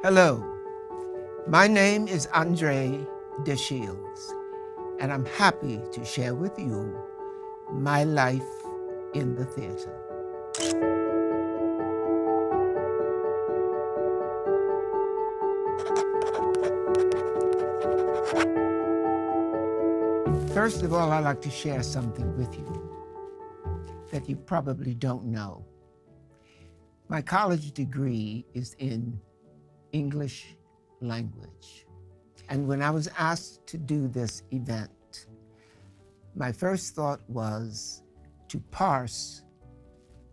Hello, my name is André De Shields, and I'm happy to share with you my life in the theater. First of all, I'd like to share something with you that you probably don't know. My college degree is in English language. And when I was asked to do this event, my first thought was to parse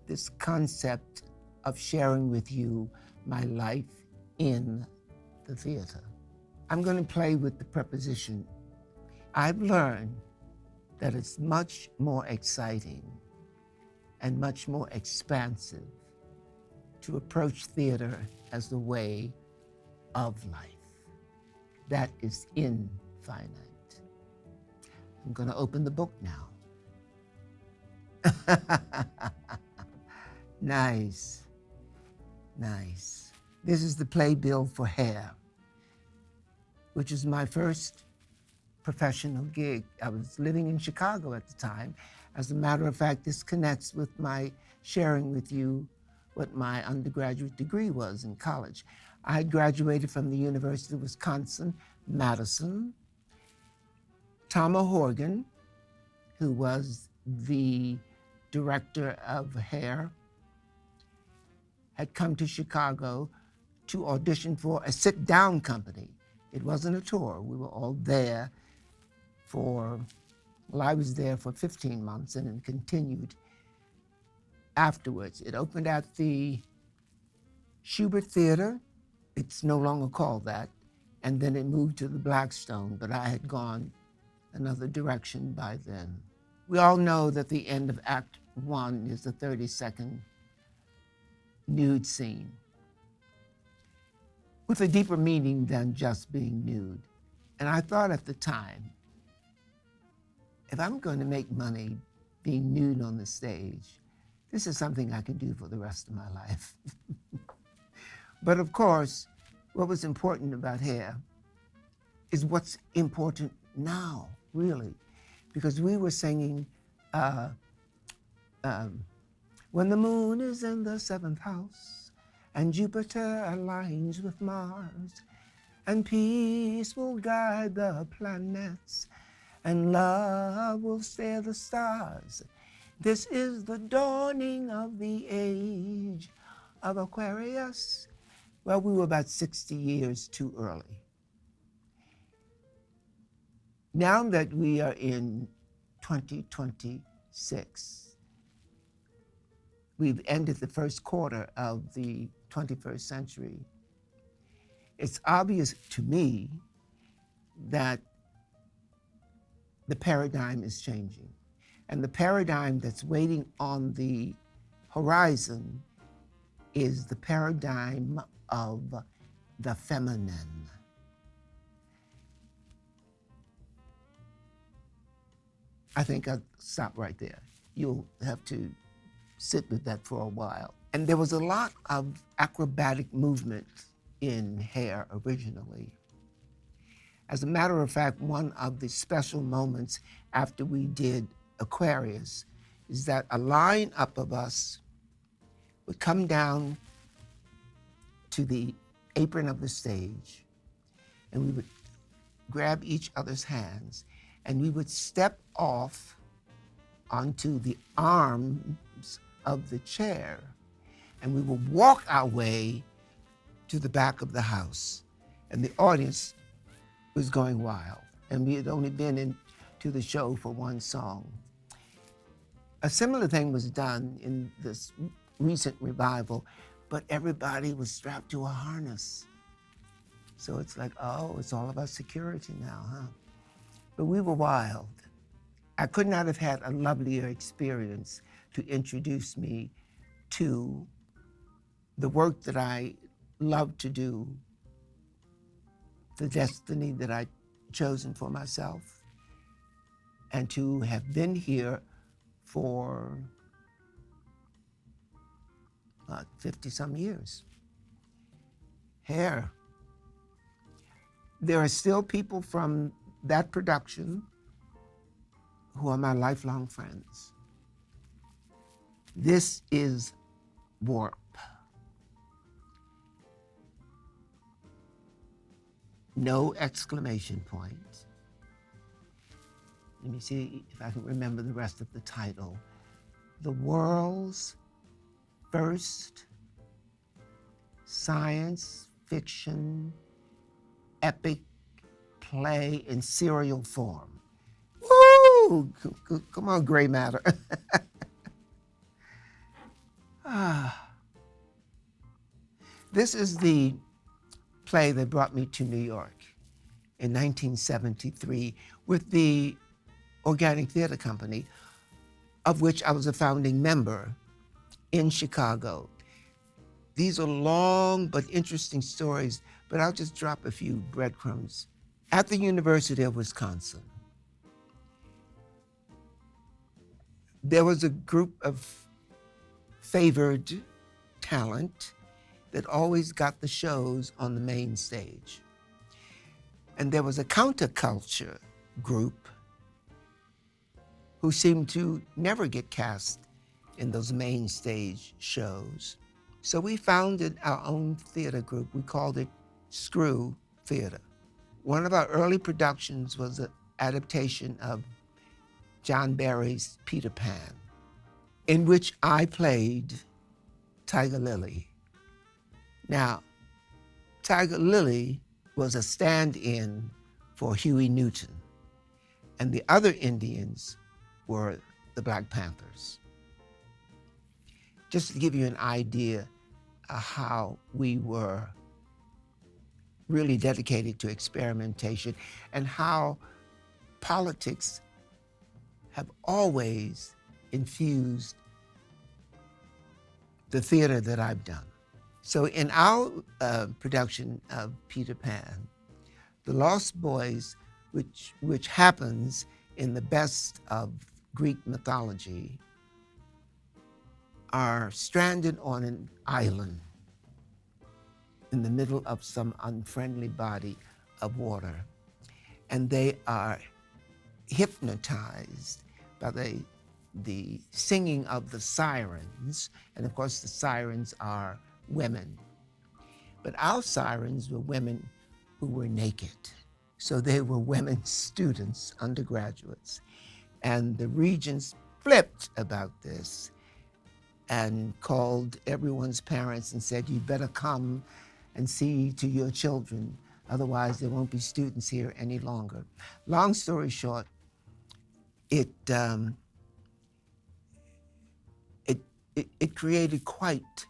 this concept of sharing with you my life in the theater. I'm going to play with the preposition. I've learned that it's much more exciting and much more expansive to approach theater as the way of life. That is infinite. I'm going to open the book now. Nice, nice. This is the playbill for hair, which is my first professional gig. I was living in Chicago at the time. As a matter of fact, this connects with my sharing with you what my undergraduate degree was in college. I had graduated from the University of Wisconsin-Madison. Tama Horgan, who was the director of hair, had come to Chicago to audition for a sit-down company. It wasn't a tour. We were all there I was there for 15 months and it continued afterwards. It opened at the Schubert Theater. It's no longer called that. And then it moved to the Blackstone, but I had gone another direction by then. We all know that the end of Act 1 is the 30-second nude scene with a deeper meaning than just being nude. And I thought at the time, if I'm going to make money being nude on the stage, this is something I can do for the rest of my life. But of course, what was important about hair is what's important now, really, because we were singing, when the moon is in the 7th house, and Jupiter aligns with Mars, and peace will guide the planets, and love will stare the stars. This is the dawning of the age of Aquarius. Well, we were about 60 years too early. Now that we are in 2026, we've ended the first quarter of the 21st century. It's obvious to me that the paradigm is changing. And the paradigm that's waiting on the horizon is the paradigm of the feminine. I think I'll stop right there. You'll have to sit with that for a while. And there was a lot of acrobatic movement in hair originally. As a matter of fact, one of the special moments after we did Aquarius is that a lineup of us would come down to the apron of the stage and we would grab each other's hands and we would step off onto the arms of the chair and we would walk our way to the back of the house. And the audience was going wild. And we had only been into the show for one song. A similar thing was done in this recent revival, but everybody was strapped to a harness. So it's like, oh, it's all about security now, huh? But we were wild. I could not have had a lovelier experience to introduce me to the work that I love to do, the destiny that I'd chosen for myself, and to have been here for 50-some years. Hair There are still people from that production who are my lifelong friends. This is Warp. No exclamation point. Let me see if I can remember the rest of the title. The world's first science fiction epic play in serial form. Woo! Come on, gray matter. This is the play that brought me to New York in 1973 with the Organic Theater Company, of which I was a founding member in Chicago. These are long but interesting stories, but I'll just drop a few breadcrumbs. At the University of Wisconsin, there was a group of favored talent that always got the shows on the main stage. And there was a counterculture group who seemed to never get cast in those main stage shows. So we founded our own theater group. We called it Screw Theater. One of our early productions was an adaptation of John Barry's Peter Pan, in which I played Tiger Lily. Now, Tiger Lily was a stand-in for Huey Newton, and the other Indians were the Black Panthers. Just to give you an idea of how we were really dedicated to experimentation and how politics have always infused the theater that I've done. So in our production of Peter Pan, the Lost Boys, which happens in the best of Greek mythology, are stranded on an island in the middle of some unfriendly body of water. And they are hypnotized by the singing of the sirens. And of course, the sirens are women. But our sirens were women who were naked. So they were women students, undergraduates. And the regents flipped about this and called everyone's parents and said, "You'd better come and see to your children, otherwise there won't be students here any longer." Long story short, it created quite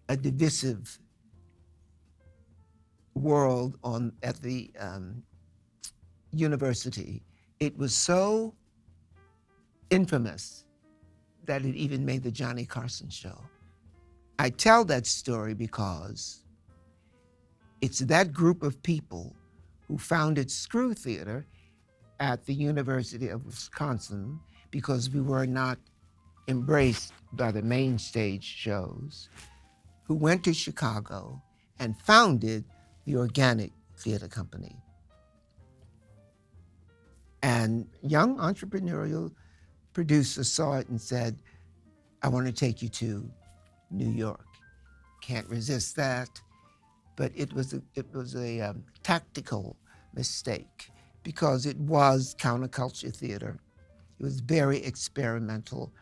a divisive world at the university. It was so infamous that it even made the Johnny Carson show. I tell that story because it's that group of people who founded Screw Theater at the University of Wisconsin, because we were not embraced by the main stage shows, who went to Chicago and founded the Organic Theater Company. And young entrepreneurial producers saw it and said, "I want to take you to New York." Can't resist that. But it was a tactical mistake because it was counterculture theater. It was very experimental.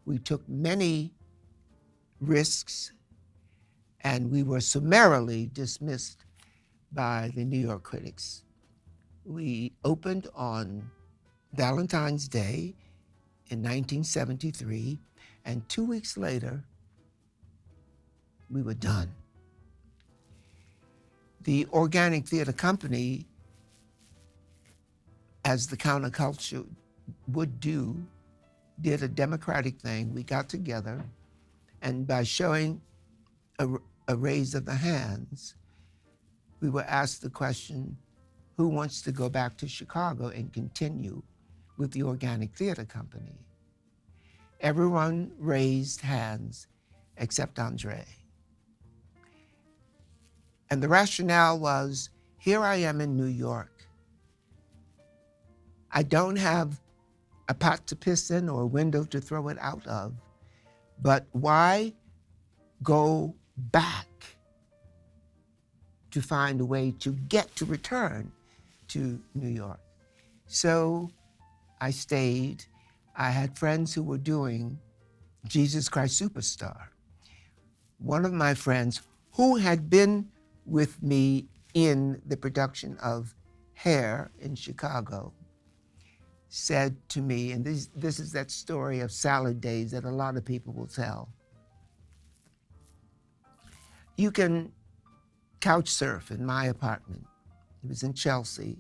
We took many risks, and we were summarily dismissed by the New York critics. We opened on Valentine's Day in 1973, and 2 weeks later, we were done. The Organic Theater Company, as the counterculture would do, did a democratic thing. We got together, and by showing a raise of the hands, we were asked the question, who wants to go back to Chicago and continue with the Organic Theater Company? Everyone raised hands except André. And the rationale was Here I am in New York. I don't have a pot to piss in or a window to throw it out of, but why go back to find a way to get to return to New York? So I stayed. I had friends who were doing Jesus Christ Superstar. One of my friends who had been with me in the production of Hair in Chicago said to me, and this is that story of salad days that a lot of people will tell. You can couch surf in my apartment. It was in Chelsea.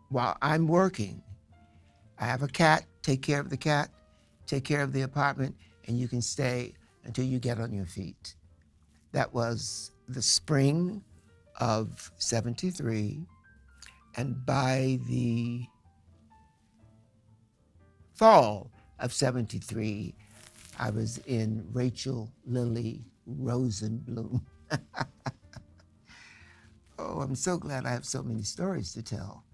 While I'm working, I have a cat, take care of the cat, take care of the apartment, and you can stay until you get on your feet. That was the spring of '73, and by the fall of '73, I was in Rachel Lily Rosenblum. Oh, I'm so glad I have so many stories to tell.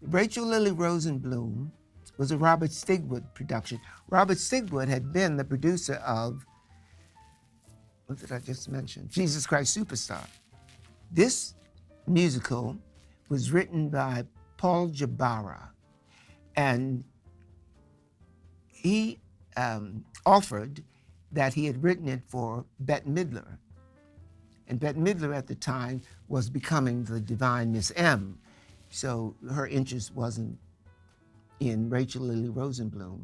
Rachel Lily Rosenblum was a Robert Stigwood production. Robert Stigwood had been the producer of, what did I just mention? Jesus Christ Superstar. This musical was written by Paul Jabara, and he offered that he had written it for Bette Midler. And Bette Midler at the time was becoming the divine Miss M, so her interest wasn't in Rachel Lily Rosenblum.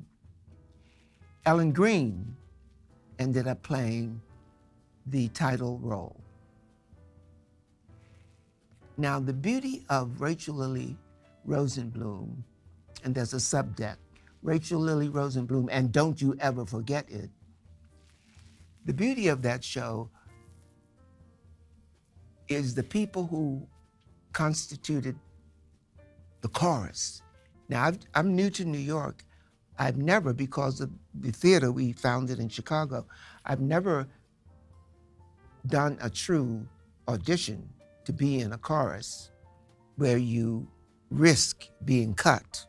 Ellen Green ended up playing the title role. Now, the beauty of Rachel Lily Rosenblum, and there's a subdeck, Rachel Lily Rosenblum, and Don't You Ever Forget It. The beauty of that show is the people who constituted the chorus. Now, I'm new to New York. I've never, because of the theater we founded in Chicago, I've never done a true audition to be in a chorus where you risk being cut.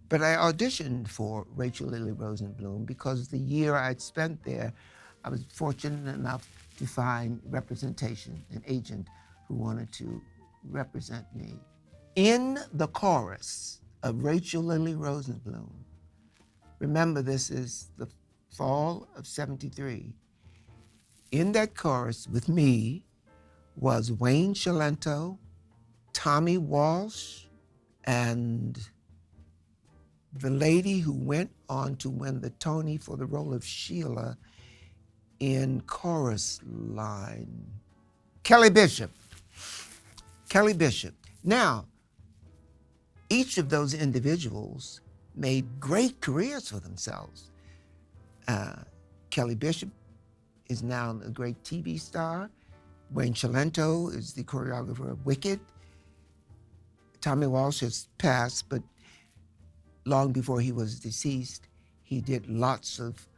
But I auditioned for Rachel Lily Rosenblum because the year I'd spent there, I was fortunate enough to find representation, an agent who wanted to represent me. In the chorus of Rachel Lily Rosenblum, remember this is the fall of '73, in that chorus with me was Wayne Cilento, Tommy Walsh, and the lady who went on to win the Tony for the role of Sheila in Chorus Line, Kelly Bishop. Kelly Bishop. Now, each of those individuals made great careers for themselves. Kelly Bishop is now a great TV star. Wayne Cilento is the choreographer of Wicked. Tommy Walsh has passed, but long before he was deceased, he did lots of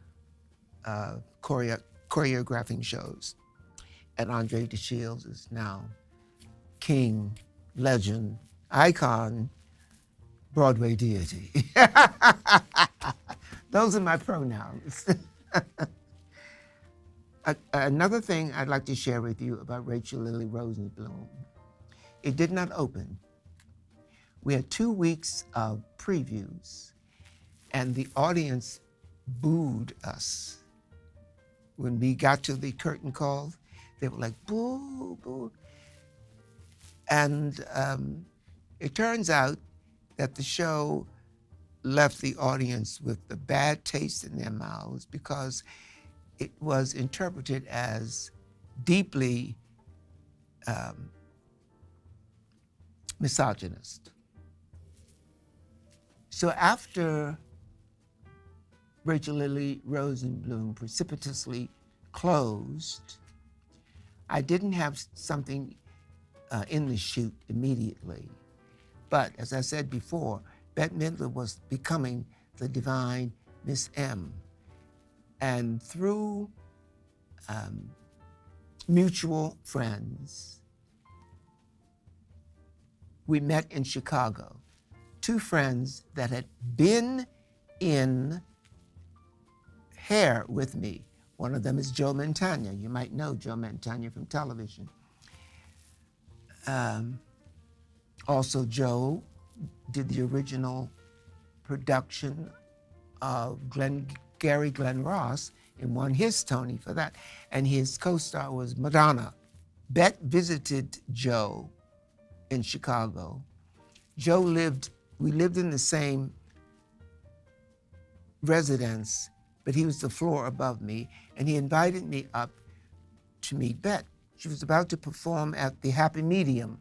choreographing shows. And André De Shields is now king, legend, icon, Broadway deity. Those are my pronouns. Another thing I'd like to share with you about Rachel Lily Rosenblum. It did not open. We had 2 weeks of previews, and the audience booed us. When we got to the curtain call, they were like, boo, boo. And it turns out that the show left the audience with a bad taste in their mouths because it was interpreted as deeply misogynist. So after Rachel Lily Rosenblum precipitously closed, I didn't have something in the chute immediately. But as I said before, Bette Midler was becoming the divine Miss M. And through mutual friends. We met in Chicago. Two friends that had been in hair with me. One of them is Joe Mantegna. You might know Joe Mantegna from television. Also, Joe did the original production of Gary Glenn Ross and won his Tony for that. And his co-star was Madonna. Bette visited Joe in Chicago. We lived in the same residence, but he was the floor above me, and he invited me up to meet Bette. She was about to perform at the Happy Medium,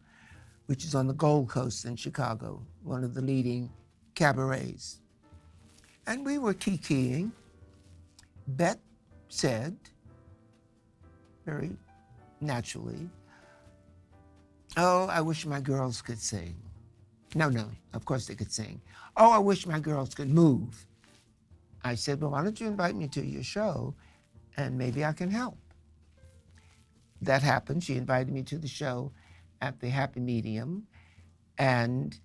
which is on the Gold Coast in Chicago, one of the leading cabarets. And we were kikiing. Bette said, very naturally, "Oh, I wish my girls could sing." No, of course they could sing. "Oh, I wish my girls could move." I said, "Well, why don't you invite me to your show and maybe I can help?" That happened. She invited me to the show at the Happy Medium, and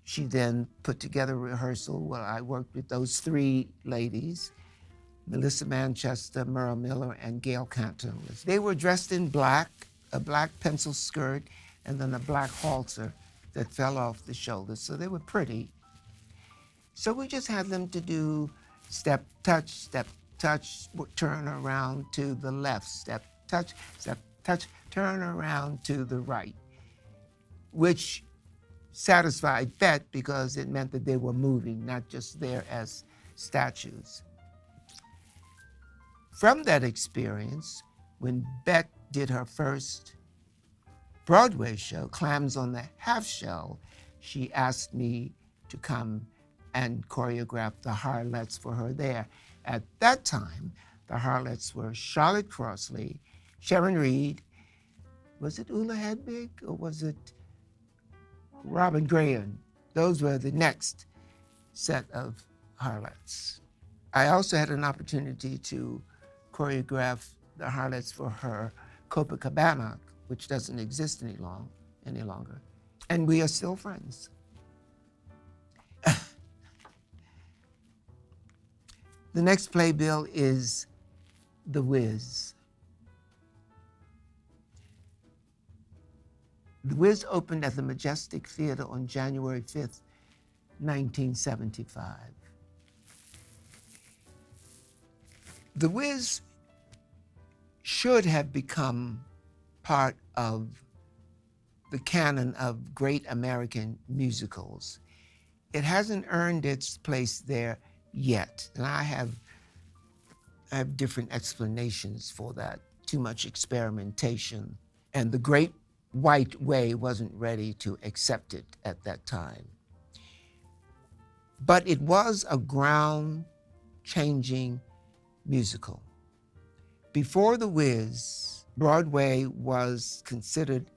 she then put together a rehearsal where I worked with those three ladies, Melissa Manchester, Merle Miller, and Gail Canton. They were dressed in black, a black pencil skirt, and then a black halter that fell off the shoulders. So they were pretty. So we just had them to do step, touch, turn around to the left, step, touch, turn around to the right, which satisfied Bette because it meant that they were moving, not just there as statues. From that experience, when Bette did her first Broadway show, Clams on the Half Shell, she asked me to come and choreograph the Harlots for her there. At that time, the Harlots were Charlotte Crossley, Sharon Reed, was it Ula Hedwig or was it Robin Graham? Those were the next set of Harlots. I also had an opportunity to choreograph the Harlots for her Copacabana, which doesn't exist any longer. And we are still friends. The next playbill is The Wiz. The Wiz opened at the Majestic Theater on January 5th, 1975. The Wiz should have become part of the canon of great American musicals. It hasn't earned its place there yet, and I have different explanations for that. Too much experimentation, and the great white way wasn't ready to accept it at that time. But it was a ground-changing musical. Before The Wiz, Broadway was considered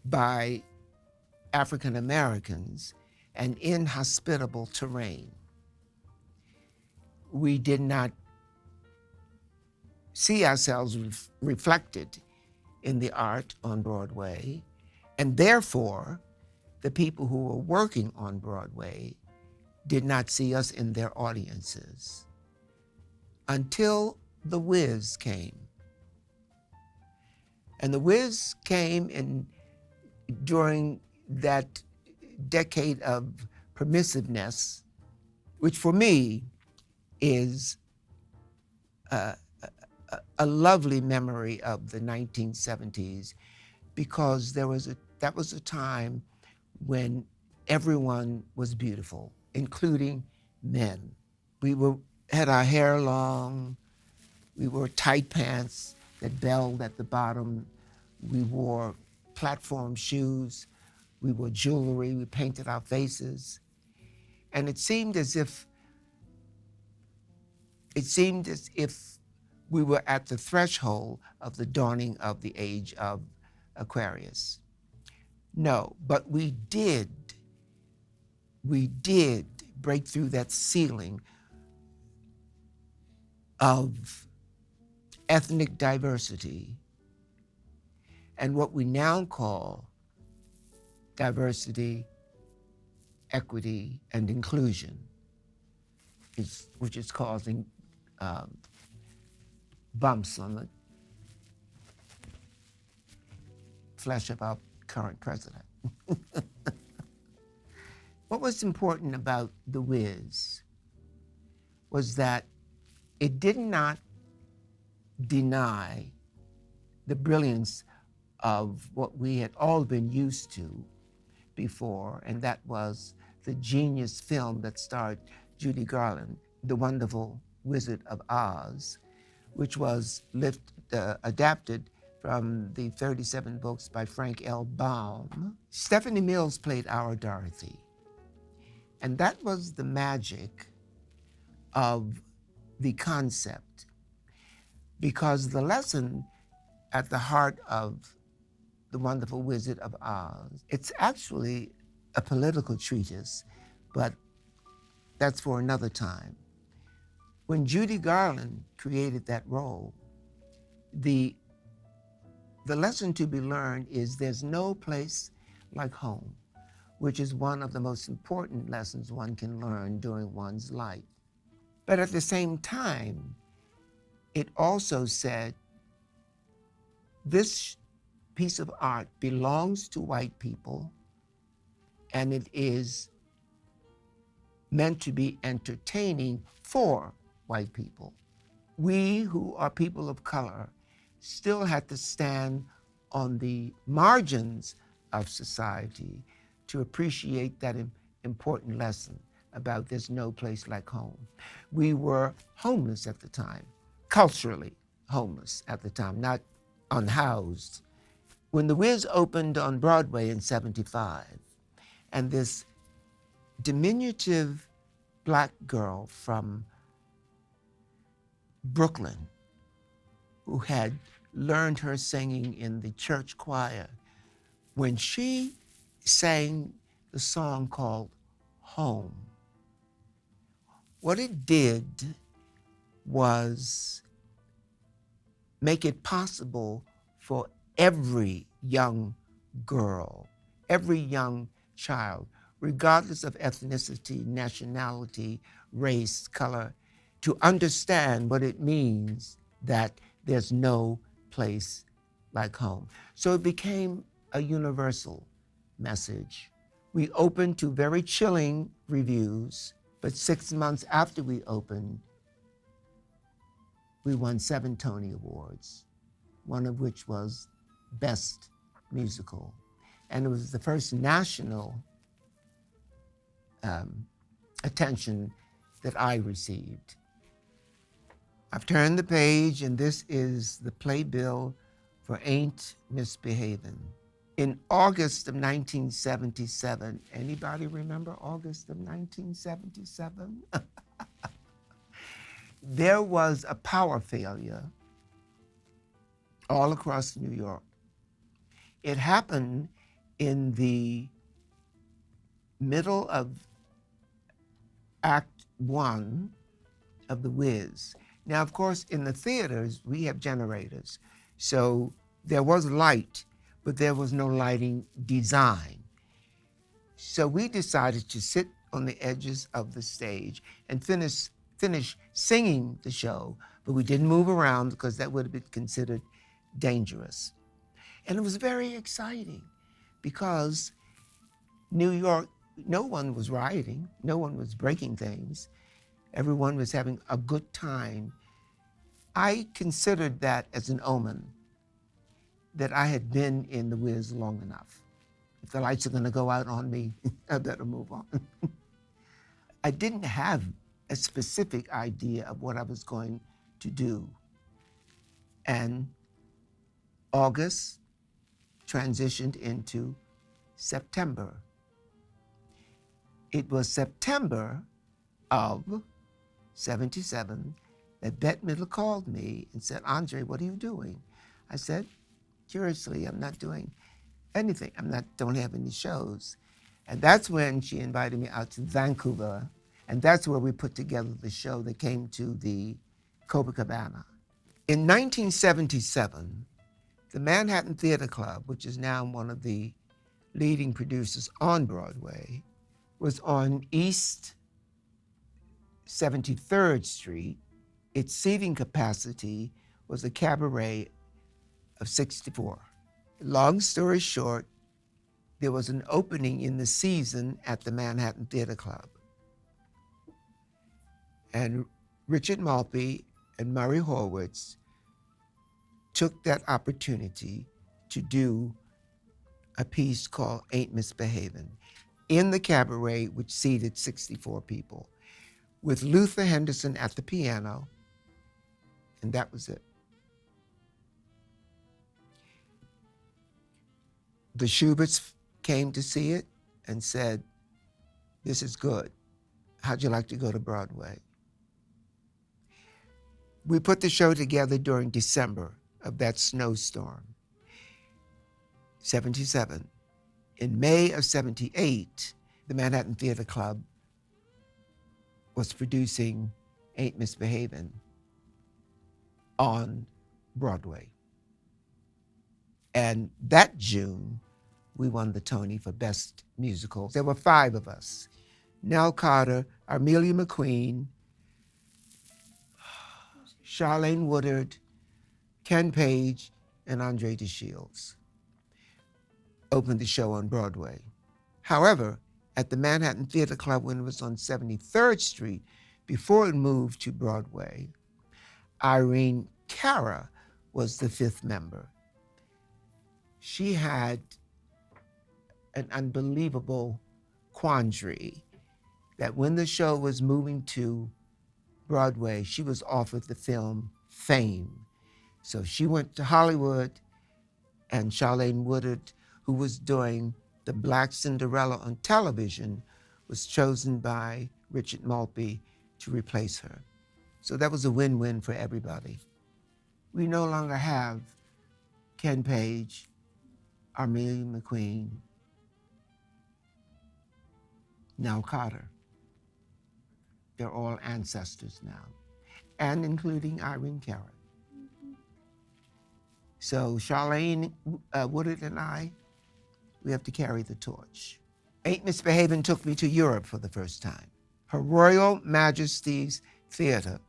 by African Americans an inhospitable terrain. We did not see ourselves reflected in the art on Broadway, and therefore, the people who were working on Broadway did not see us in their audiences until The Wiz came. And The Wiz came during that decade of permissiveness, which for me is a lovely memory of the 1970s, because that was a time when everyone was beautiful, including men. We had our hair long, we wore tight pants that belled at the bottom, we wore platform shoes, we wore jewelry, we painted our faces. And it seemed as if we were at the threshold of the dawning of the age of Aquarius. No, but we did break through that ceiling of ethnic diversity and what we now call diversity, equity, and inclusion, which is causing bumps on the flesh of our current president. What was important about The Wiz was that it did not deny the brilliance of what we had all been used to before, and that was the genius film that starred Judy Garland, The Wonderful Wizard of Oz, which was adapted from the 37 books by Frank L. Baum. Stephanie Mills played our Dorothy. And that was the magic of the concept, because the lesson at the heart of The Wonderful Wizard of Oz, it's actually a political treatise, but that's for another time. When Judy Garland created that role, the lesson to be learned is there's no place like home, which is one of the most important lessons one can learn during one's life. But at the same time, it also said, this piece of art belongs to white people, and it is meant to be entertaining for white people. We who are people of color still had to stand on the margins of society to appreciate that important lesson about there's no place like home. We were homeless at the time, culturally homeless at the time, not unhoused. When The Wiz opened on Broadway in '75, and this diminutive Black girl from Brooklyn, who had learned her singing in the church choir, when she sang the song called Home, what it did was make it possible for every young girl, every young child, regardless of ethnicity, nationality, race, color, to understand what it means that there's no place like home. So it became a universal message. We opened to very chilling reviews, but 6 months after we opened, we won 7 Tony Awards, one of which was Best Musical. And it was the first national attention that I received. I've turned the page, and this is the playbill for Ain't Misbehavin'. In August of 1977, anybody remember August of 1977? There was a power failure all across New York. It happened in the middle of Act 1 of The Wiz. Now, of course, in the theaters, we have generators. So there was light, but there was no lighting design. So we decided to sit on the edges of the stage and finish singing the show, but we didn't move around because that would have been considered dangerous. And it was very exciting because New York, no one was rioting, no one was breaking things. Everyone was having a good time. I considered that as an omen that I had been in The Wiz long enough. If the lights are gonna go out on me, I better move on. I didn't have a specific idea of what I was going to do. And August transitioned into September. It was September of '77 that Bette Midler called me and said, "Andre, what are you doing?" I said, "Curiously, I'm not doing anything. Don't have any shows." And that's when she invited me out to Vancouver, and that's where we put together the show that came to the Copacabana. In 1977, The Manhattan Theater Club, which is now one of the leading producers on Broadway, was on East 73rd Street. Its seating capacity was a cabaret of 64. Long story short, there was an opening in the season at the Manhattan Theater Club. And Richard Maltby and Murray Horwitz took that opportunity to do a piece called Ain't Misbehavin' in the cabaret, which seated 64 people, with Luther Henderson at the piano, and that was it. The Schuberts came to see it and said, "This is good. How'd you like to go to Broadway?" We put the show together during December of that snowstorm, 77. In May of 78, the Manhattan Theater Club was producing Ain't Misbehavin' on Broadway. And that June, we won the Tony for Best Musical. There were 5 of us: Nell Carter, Armelia McQueen, Charlene Woodard, Ken Page, and André De Shields opened the show on Broadway. However, at the Manhattan Theater Club, when it was on 73rd Street, before it moved to Broadway, Irene Cara was the 5th member. She had an unbelievable quandary that when the show was moving to Broadway, she was offered the film Fame. So she went to Hollywood, and Charlene Woodard, who was doing the Black Cinderella on television, was chosen by Richard Maltby to replace her. So that was a win-win for everybody. We no longer have Ken Page, Armelia McQueen, Nell Carter. They're all ancestors now, and including Irene Cara. So Charlene Woodard and I, we have to carry the torch. Ain't Misbehavin' took me to Europe for the first time. Her Royal Majesty's Theatre,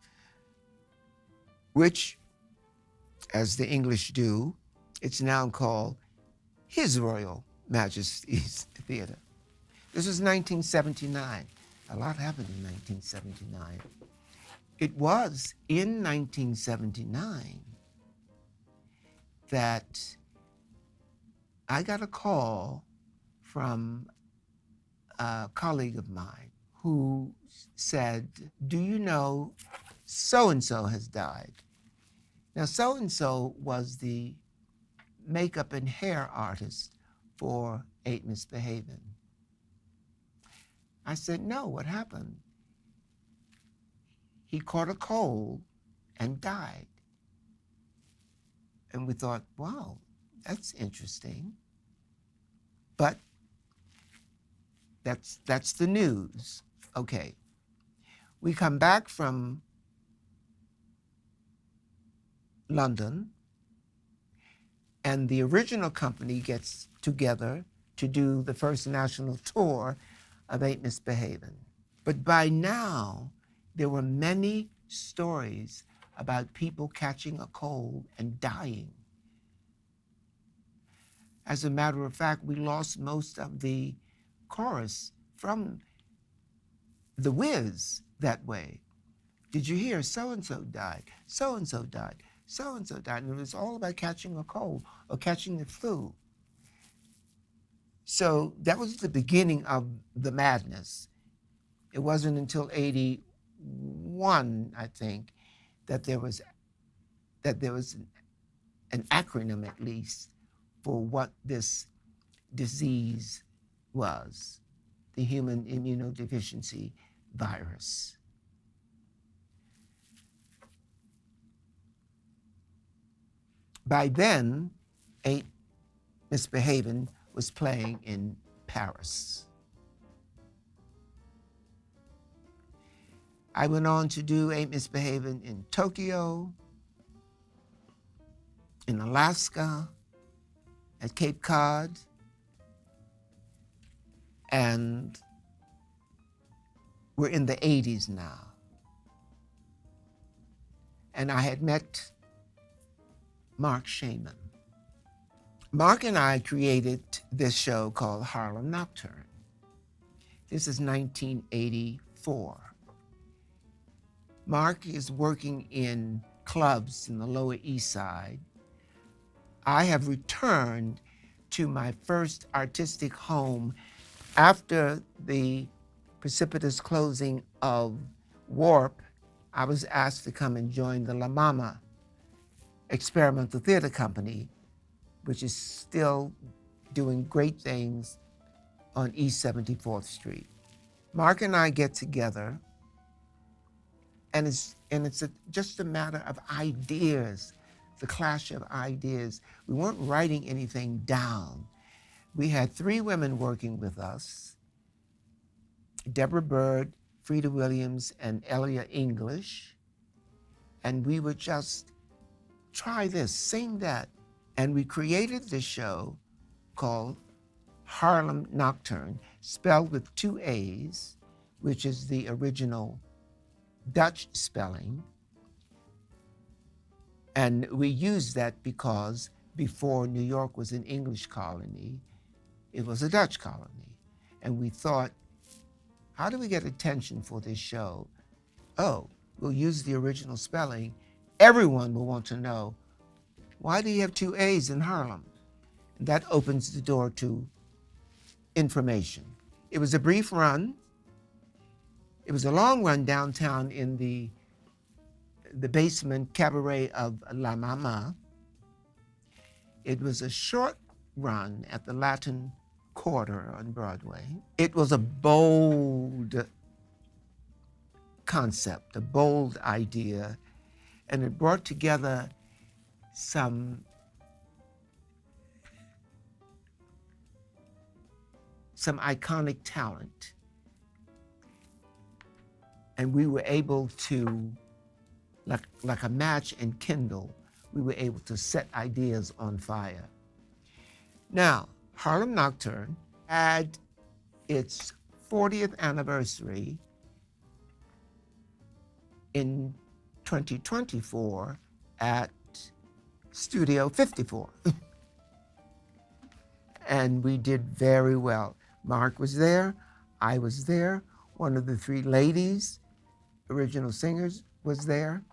which, as the English do, it's now called His Royal Majesty's Theatre. This was 1979. A lot happened in 1979. It was in 1979 that I got a call from a colleague of mine who said, "Do you know so-and-so has died?" Now, so-and-so was the makeup and hair artist for Ain't Misbehavin'. I said, "No, what happened?" He caught a cold and died. And we thought, wow, that's interesting. But that's the news. Okay. We come back from London, and the original company gets together to do the first national tour of Ain't Misbehavin'. But by now, there were many stories about people catching a cold and dying. As a matter of fact, we lost most of the chorus from The Wiz that way. Did you hear so-and-so died, so-and-so died, so-and-so died? And it was all about catching a cold or catching the flu. So that was the beginning of the madness. It wasn't until 81, I think, that there was an acronym, at least, for what this disease was, the human immunodeficiency virus. By then, Ain't Misbehavin' was playing in Paris. I went on to do Ain't Misbehavin' in Tokyo, in Alaska, at Cape Cod, and we're in the 80s now. And I had met Mark Shaman. Mark and I created this show called Harlem Nocturn. This is 1984. Mark is working in clubs in the Lower East Side. I have returned to my first artistic home after the precipitous closing of Warp. I was asked to come and join the La Mama Experimental Theater Company, which is still doing great things on East 74th Street. Mark and I get together, and it's just a matter of ideas, the clash of ideas. We weren't writing anything down. We had 3 women working with us, Deborah Bird, Frida Williams, and Elia English, and we would just try this, sing that. And we created this show called Harlem Nocturn, spelled with 2 A's, which is the original Dutch spelling. And we used that because before New York was an English colony, it was a Dutch colony. And we thought, how do we get attention for this show? Oh, we'll use the original spelling. Everyone will want to know, why do you have 2 A's in Harlem? And that opens the door to information. It was a brief run. It was a long run downtown in the basement cabaret of La Mama. It was a short run at the Latin Quarter on Broadway. It was a bold concept, a bold idea, and it brought together some iconic talent. And we were able to, like a match and kindle, we were able to set ideas on fire. Now, Harlem Nocturn had its 40th anniversary in 2024 at Studio 54. And we did very well. Mark was there, I was there, one of the 3 ladies, original singers, was there.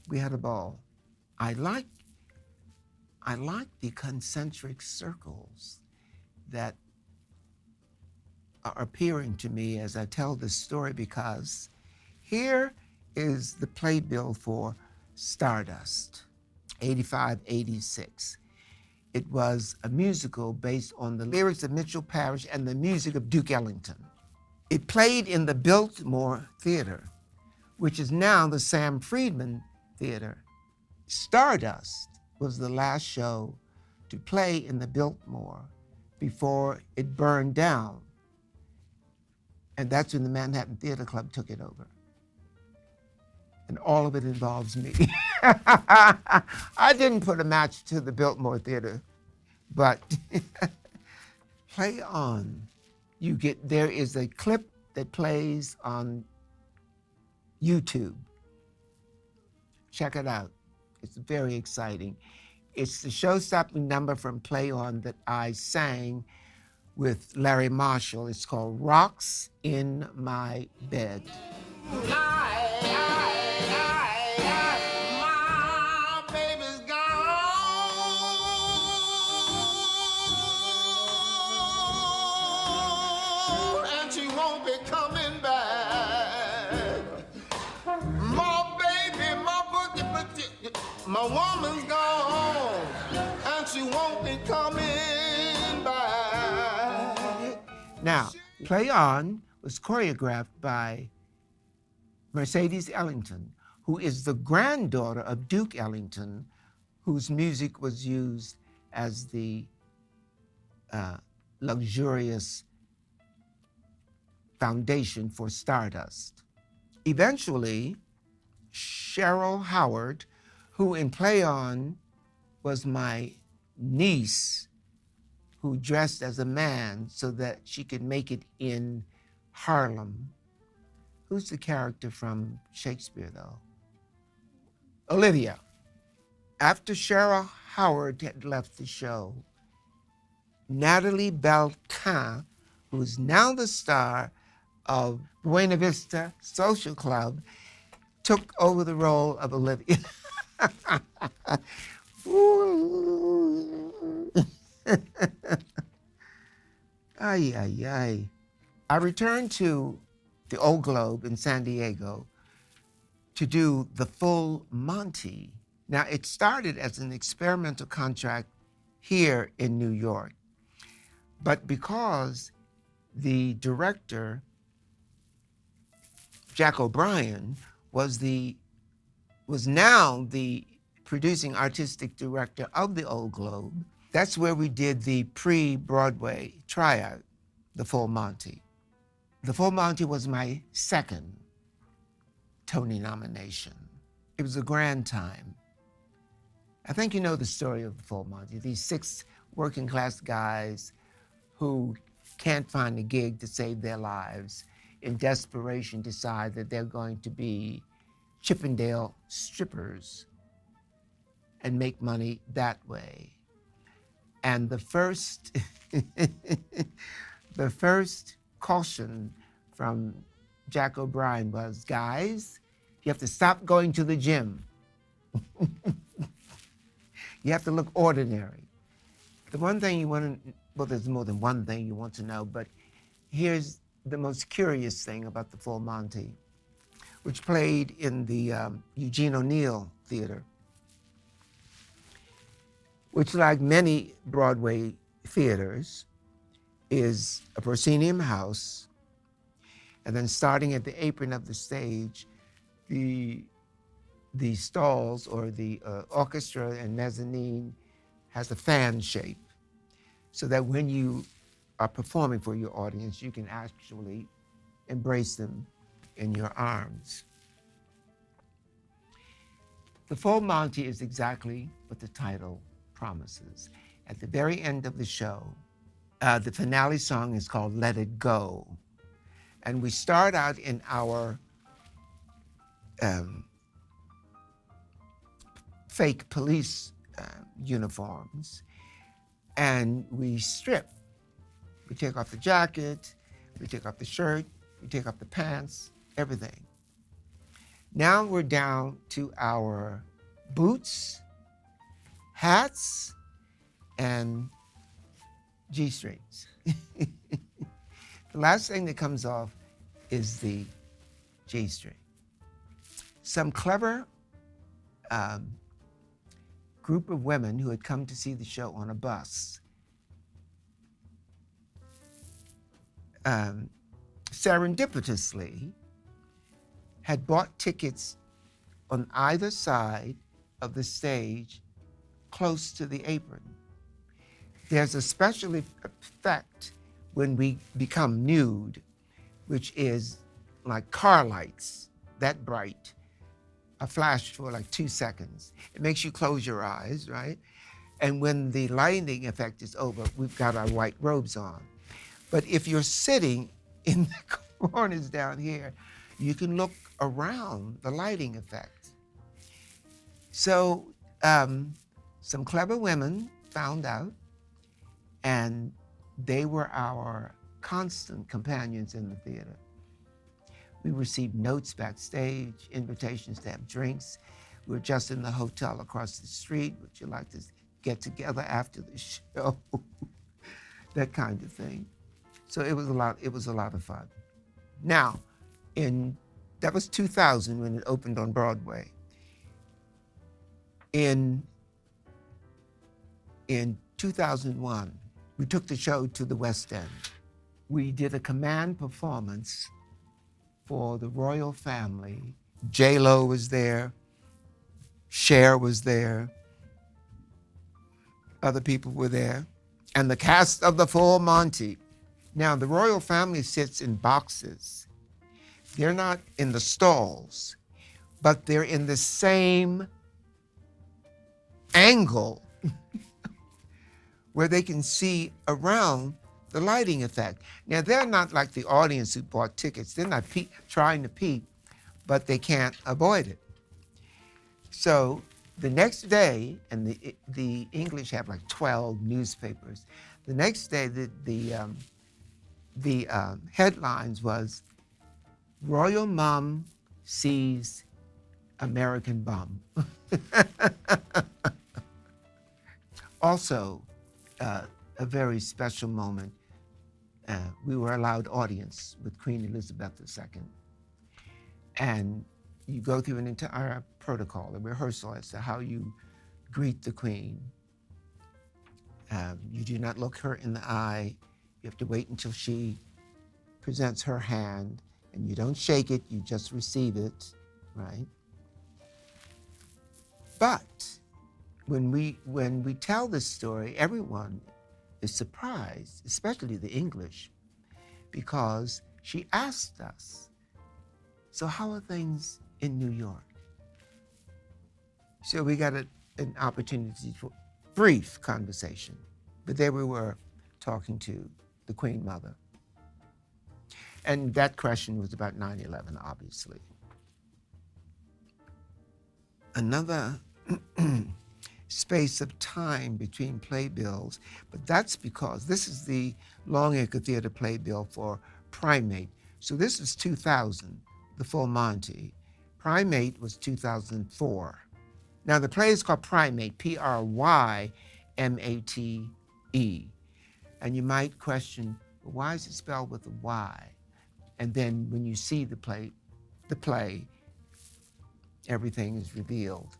We had a ball. I like the concentric circles that are appearing to me as I tell this story, because here is the playbill for Stardust, 85-86. It was a musical based on the lyrics of Mitchell Parish and the music of Duke Ellington. It played in the Biltmore Theater, which is now the Sam Friedman Theater. Stardust was the last show to play in the Biltmore before it burned down. And that's when the Manhattan Theater Club took it over. And all of it involves me. I didn't put a match to the Biltmore Theater, but Play On. There is a clip that plays on YouTube. Check it out. It's very exciting. It's the show-stopping number from Play On that I sang with Larry Marshall. It's called Rocks in My Bed. My baby's gone, and she won't be coming back. My baby, my woman's gone, and she won't be coming back. Now, Play On was choreographed by Mercedes Ellington, who is the granddaughter of Duke Ellington, whose music was used as the luxurious foundation for Stardust. Eventually, Cheryl Howard, who in Play On was my niece who dressed as a man so that she could make it in Harlem. Who's the character from Shakespeare, though? Olivia. After Cheryl Howard had left the show, Natalie Belkin, who is now the star of Buena Vista Social Club, took over the role of Olivia. Ay, ay, ay. I returned to the Old Globe in San Diego to do the full Monty. Now, it started as an experimental contract here in New York, but because the director, Jack O'Brien, was now the producing artistic director of the Old Globe, that's where we did the pre-Broadway tryout, the full Monty. The full Monty was my second Tony nomination. It was a grand time. I think you know the story of the full Monty. These 6 working class guys who can't find a gig to save their lives, in desperation decide that they're going to be Chippendale strippers and make money that way. And the first, the first caution from Jack O'Brien was, guys, you have to stop going to the gym. You have to look ordinary. The one thing you want to, well, there's more than one thing you want to know, but here's the most curious thing about the full Monty, which played in the Eugene O'Neill Theater, which, like many Broadway theaters, is a proscenium house, and then starting at the apron of the stage, the stalls or the orchestra and mezzanine has a fan shape, so that when you are performing for your audience, you can actually embrace them in your arms. The full Monty is exactly what the title promises. At the very end of the show, the finale song is called Let It Go. And we start out in our fake police uniforms, and we strip. We take off the jacket, we take off the shirt, we take off the pants, everything. Now we're down to our boots, hats, and G-strings. The last thing that comes off is the G-string. Some clever group of women who had come to see the show on a bus serendipitously had bought tickets on either side of the stage close to the apron. There's a special effect when we become nude, which is like car lights, that bright, a flash for like 2 seconds. It makes you close your eyes, right? And when the lighting effect is over, we've got our white robes on. But if you're sitting in the corners down here, you can look around the lighting effect. So some clever women found out, and they were our constant companions in the theater. We received notes backstage, invitations to have drinks. We were just in the hotel across the street. Would you like to get together after the show? That kind of thing. So it was a lot of fun. Now, that was 2000 when it opened on Broadway. In 2001, we took the show to the West End. We did a command performance for the royal family. J-Lo was there, Cher was there, other people were there, and the cast of the full Monty. Now, the royal family sits in boxes. They're not in the stalls, but they're in the same angle where they can see around the lighting effect. Now, they're not like the audience who bought tickets. They're not trying to peek, but they can't avoid it. So the next day, and the English have like 12 newspapers. The next day, the headlines was, Royal Mom Sees American Bum. Also, a very special moment, we were allowed audience with Queen Elizabeth II. And you go through an entire protocol, a rehearsal as to how you greet the Queen. You do not look her in the eye. You have to wait until she presents her hand, and you don't shake it, you just receive it, right? But when we tell this story, everyone is surprised, especially the English, because she asked us, so how are things in New York? So we got an opportunity for brief conversation, but there we were talking to the Queen Mother. And that question was about 9/11, obviously. Another space of time between playbills, but that's because this is the Longacre Theater playbill for Prymate. So this is 2000, the full Monty. Prymate was 2004. Now the play is called Prymate, Prymate. And you might question, well, why is it spelled with a Y? And then when you see the play, everything is revealed.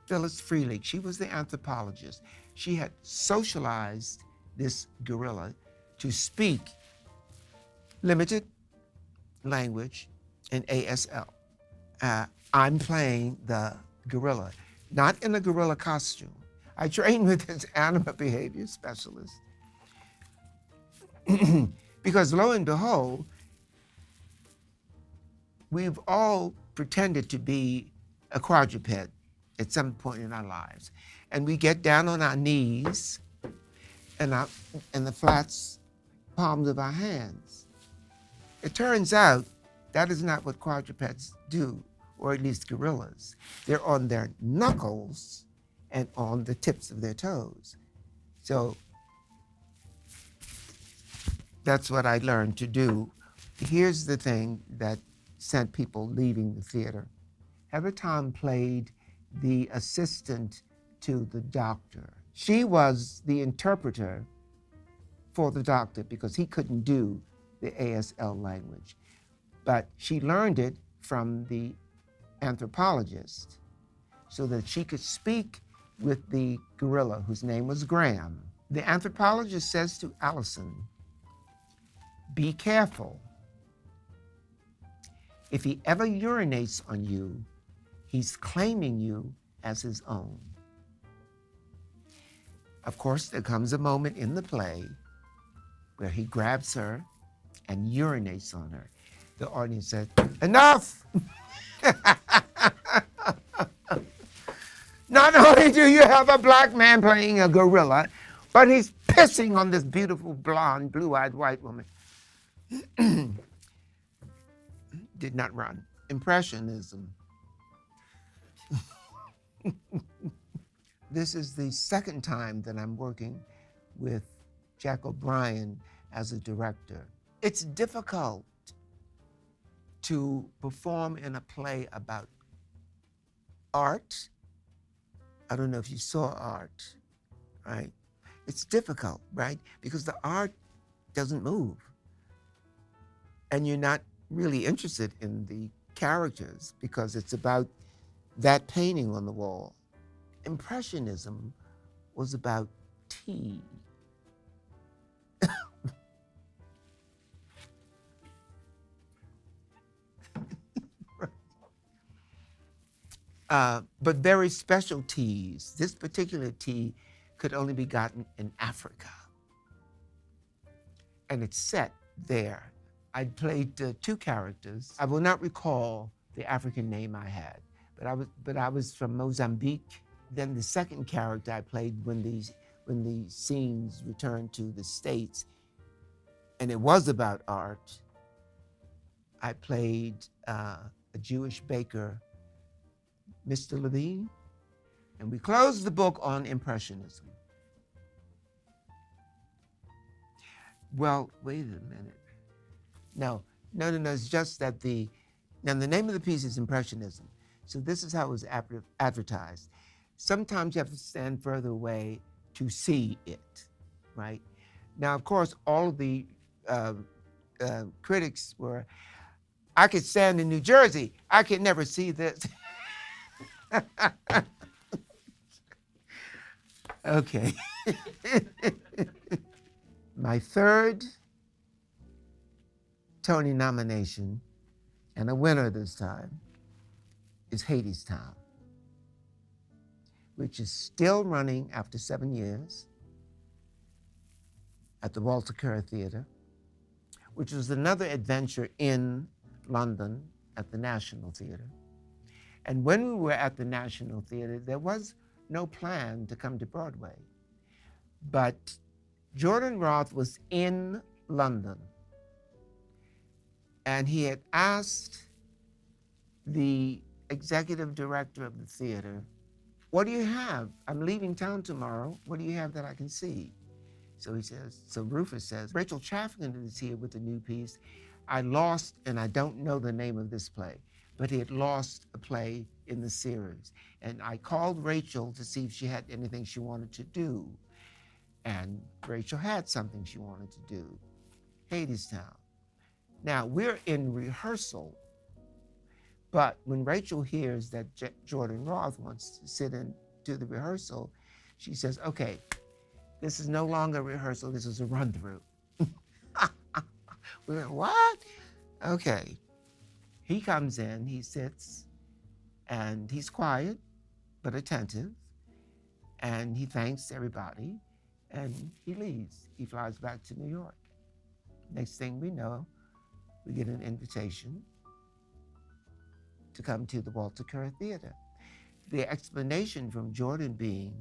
Phyllis Freelig, she was the anthropologist. She had socialized this gorilla to speak limited language in ASL. I'm playing the gorilla, not in a gorilla costume. I trained with this animal behavior specialist because lo and behold, we've all pretended to be a quadruped at some point in our lives. And we get down on our knees and the flats palms of our hands. It turns out that is not what quadrupeds do, or at least gorillas. They're on their knuckles and on the tips of their toes. So that's what I learned to do. Here's the thing that sent people leaving the theater. Heather Tom played the assistant to the doctor. She was the interpreter for the doctor because he couldn't do the ASL language. But she learned it from the anthropologist so that she could speak with the gorilla, whose name was Graham. The anthropologist says to Allison, be careful. If he ever urinates on you, he's claiming you as his own. Of course, there comes a moment in the play where he grabs her and urinates on her. The audience said, enough! Not only do you have a black man playing a gorilla, but he's pissing on this beautiful blonde, blue-eyed white woman. Did not run. Impressionism. This is the second time that I'm working with Jack O'Brien as a director. It's difficult to perform in a play about art. I don't know if you saw art, right? It's difficult, right? Because the art doesn't move. And you're not really interested in the characters because it's about that painting on the wall. Impressionism was about tea. But very special teas. This particular tea could only be gotten in Africa. And it's set there. I played two characters. I will not recall the African name I had, but I was from Mozambique, Then the second character I played when the scenes returned to the States, and it was about art, I played a Jewish baker, Mr. Levine, and we closed the book on Impressionism. Well, wait a minute. No, it's just that now the name of the piece is Impressionism. So this is how it was advertised. Sometimes you have to stand further away to see it, right? Now, of course, all of the critics were, I could stand in New Jersey, I could never see this. Okay. My third Tony nomination, and a winner this time, is Hadestown, which is still running after 7 years at the Walter Kerr Theatre, which was another adventure in London at the National Theatre. And when we were at the National Theatre, there was no plan to come to Broadway. But Jordan Roth was in London, and he had asked the executive director of the theater, what do you have? I'm leaving town tomorrow. What do you have that I can see? So Rufus says, Rachel Chaffigan is here with a new piece. I lost, and I don't know the name of this play, but he had lost a play in the series. And I called Rachel to see if she had anything she wanted to do. And Rachel had something she wanted to do, Hadestown. Now, we're in rehearsal, but when Rachel hears that Jordan Roth wants to sit and do the rehearsal, she says, okay, this is no longer a rehearsal, this is a run-through. We went, what? Okay. He comes in, he sits, and he's quiet, but attentive, and he thanks everybody, and he leaves. He flies back to New York. Next thing we know, we get an invitation to come to the Walter Kerr Theatre. The explanation from Jordan being,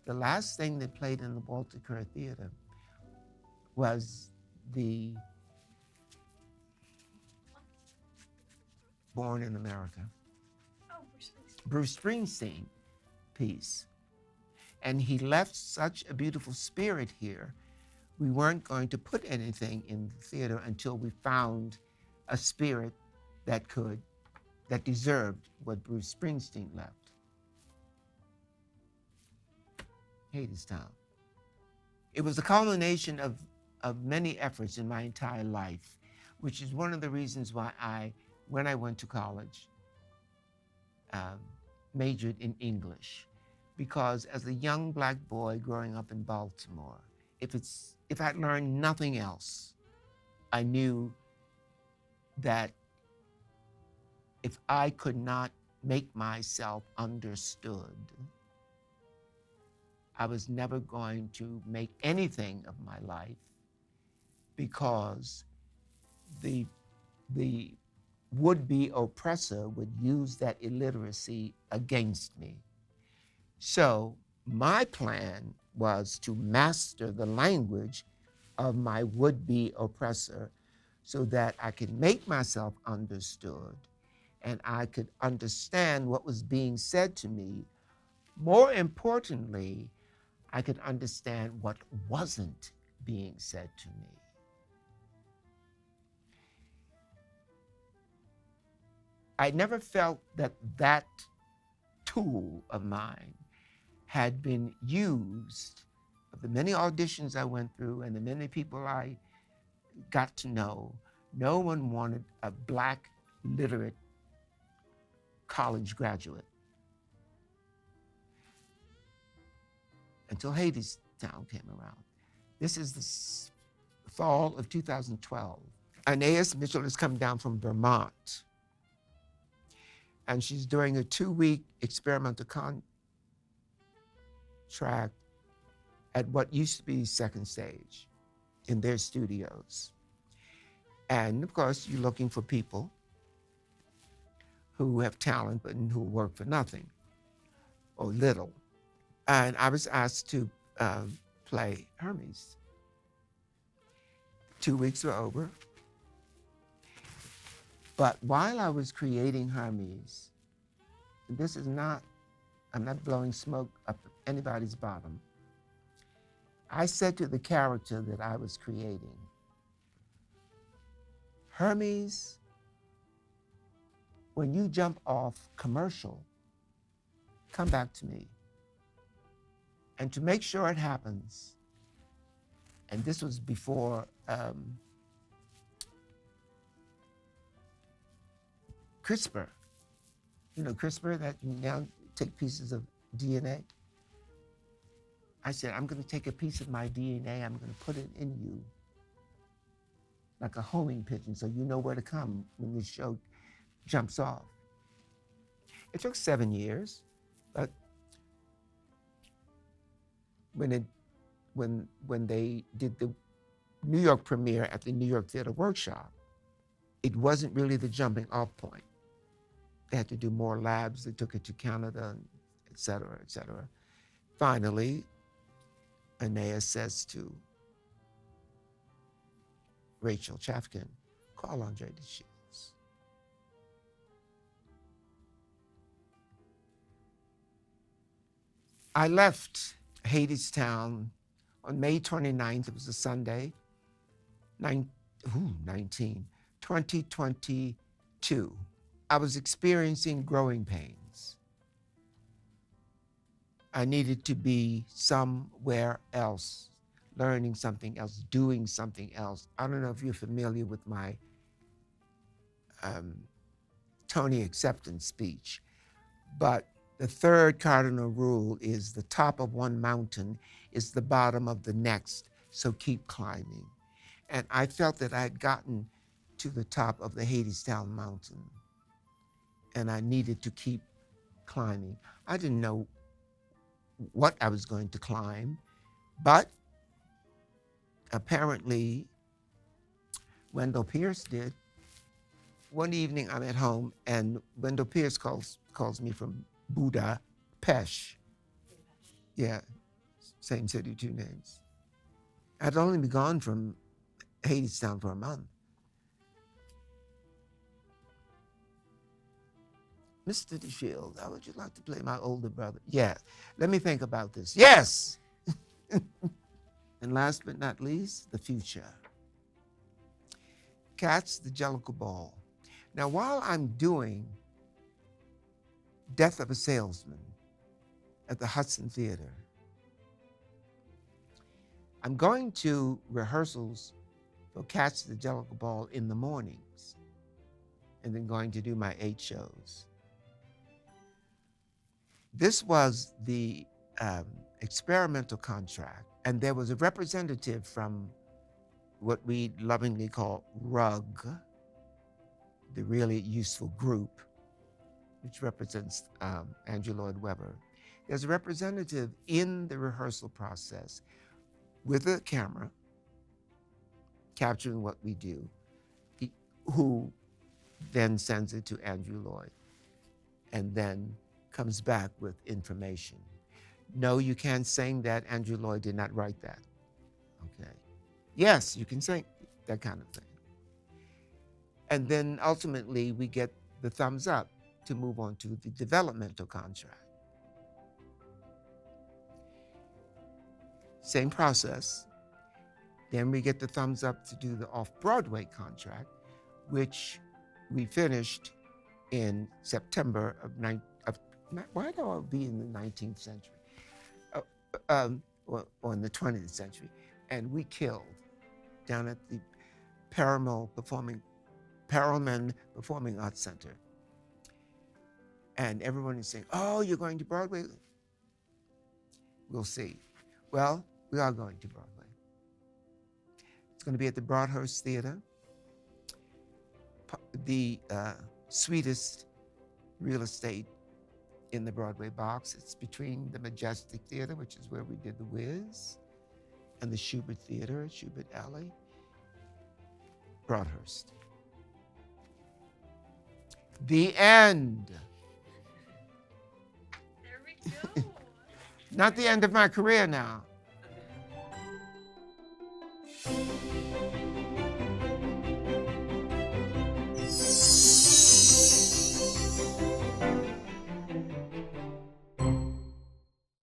the last thing that played in the Walter Kerr Theatre was the Born in America, Bruce Springsteen piece. And he left such a beautiful spirit here. We weren't going to put anything in the theater until we found a spirit that deserved what Bruce Springsteen left. Hadestown. It was a culmination of many efforts in my entire life, which is one of the reasons why when I went to college, majored in English. Because as a young Black boy growing up in Baltimore, if I'd learned nothing else, I knew that if I could not make myself understood, I was never going to make anything of my life, because the would-be oppressor would use that illiteracy against me. So my plan was to master the language of my would-be oppressor so that I could make myself understood and I could understand what was being said to me. More importantly, I could understand what wasn't being said to me. I never felt that tool of mine had been used. Of the many auditions I went through and the many people I got to know, no one wanted a Black literate college graduate until Hadestown came around. This is the fall of 2012. Anais Mitchell has come down from Vermont, and she's doing a 2-week experimental contract at what used to be Second Stage in their studios. And of course, you're looking for people who have talent but who work for nothing or little. And I was asked to play Hermes. 2 weeks were over. But while I was creating Hermes, this is not, I'm not blowing smoke up anybody's bottom. I said to the character that I was creating, Hermes, when you jump off commercial, come back to me. And to make sure it happens, and this was before CRISPR, you know, CRISPR, that you now take pieces of DNA. I said, I'm going to take a piece of my DNA, I'm going to put it in you like a homing pigeon so you know where to come when the show jumps off. It took 7 years, but when they did the New York premiere at the New York Theater Workshop, it wasn't really the jumping off point. They had to do more labs. They took it to Canada, et cetera, et cetera. Finally, Aeneas says to Rachel Chafkin, call André De Shields. I left Hadestown on May 29th. It was a Sunday, 2022. I was experiencing growing pains. I needed to be somewhere else, learning something else, doing something else. I don't know if you're familiar with my Tony acceptance speech, but the third cardinal rule is the top of one mountain is the bottom of the next, so keep climbing. And I felt that I had gotten to the top of the Hadestown mountain, and I needed to keep climbing. I didn't know what I was going to climb, but apparently Wendell Pierce did. One evening I'm at home and Wendell Pierce calls me from Budapest. Yeah, same city, two names. I'd only been gone from Hadestown for a month. Mr. De Shields, how would you like to play my older brother? Yes. Let me think about this. Yes. And last but not least, the future. Cats, the Jellicle Ball. Now, while I'm doing Death of a Salesman at the Hudson Theater, I'm going to rehearsals for Cats, the Jellicle Ball in the mornings, and then going to do my 8 shows. This was the experimental contract, and there was a representative from what we lovingly call RUG, the Really Useful Group, which represents Andrew Lloyd Webber. There's a representative in the rehearsal process with a camera capturing what we do, who then sends it to Andrew Lloyd and then comes back with information. No, you can't sing that. Andrew Lloyd did not write that. Okay. Yes, you can sing that kind of thing. And then ultimately we get the thumbs up to move on to the developmental contract. Same process. Then we get the thumbs up to do the off-Broadway contract, which we finished in September of why do I be in the 19th century? Or in the 20th century. And we killed down at the Perelman Performing Arts Center. And everyone is saying, oh, you're going to Broadway? We'll see. Well, we are going to Broadway. It's going to be at the Broadhurst Theater, the sweetest real estate in the Broadway box. It's between the Majestic Theater, which is where we did The Wiz, and the Shubert Theater, Shubert Alley, Broadhurst. The end. There we go. Not the end of my career now.